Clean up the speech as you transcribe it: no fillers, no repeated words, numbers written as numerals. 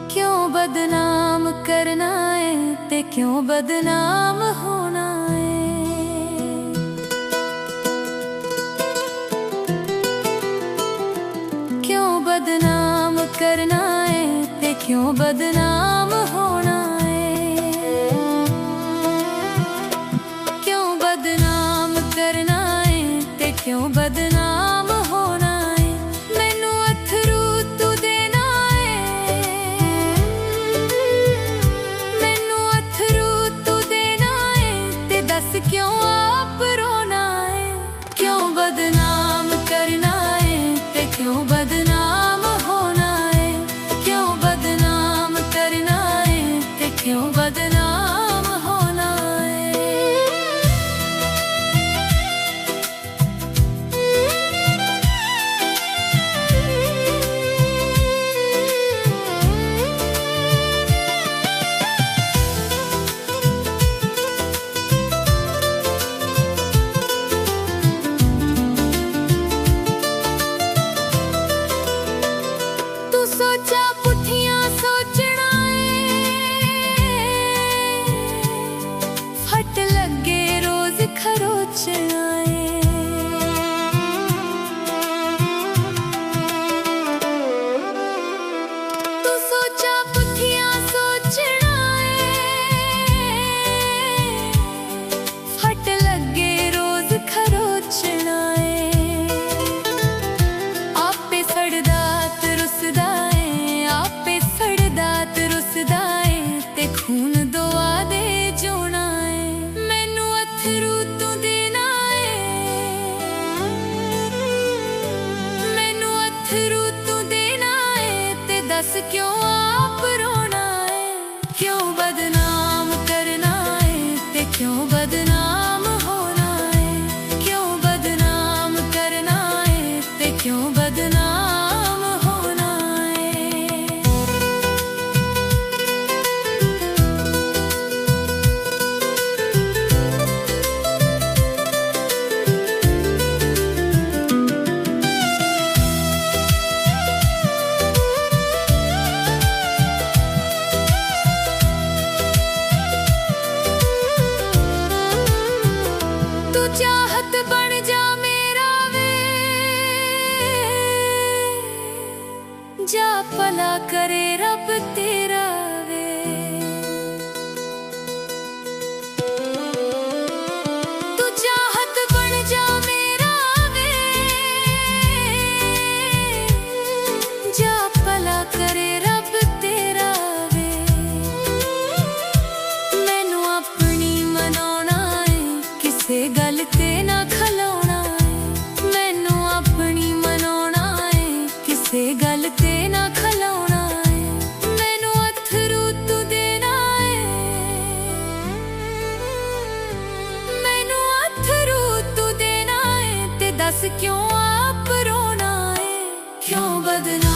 क्यों बदनाम करना है ते क्यों बदनाम होना है। क्यों बदनाम करना है ते क्यों बदनाम होना है। क्यों बदनाम करना है ते क्यों बदनाम होना है। मैनू अथरू तू देना है, मैनू अथरू तू देना है ते दस क्यों आप रोना है। क्यों बदनाम करना है ते क्यों बदनाम होना है। क्यों बदनाम करना है ते क्यों बदनाम होना है। तू सोचा पुठियां सोचना है, फट लगे रोज खरोचना है। तू सोचा पुठियां सोचना है, फट लगे रोज खरोचना है। आपे सड़दा ते रुसदा है, आपे सड़दा ते रुसदा है ते खून दुआ दे जोना है। मैनू अथरू तू देना है, मैनू अथरू तू देना है ते दस क्यों आप रोना है। क्यों बदनाम करना है ते क्यों बदनाम होना है। क्यों बदनाम करना है ते क्यों बदनाम होना है। तू चाहत बन जा मेरा वे, जा भला करे रब तेरा वे। तू चाहत बन जा मेरा वे, जा भला करे रब तेरा वे। मैनू अपनी मनाना है, किसे गल ते ना खलोना है। मैनू अपनी मनाना है, किसे गल ते ना खलोना है। मैनू अथरू तू देना है, मैनू अथरू तू देना है ते दस क्यों आप रोना है। क्यों बदनाम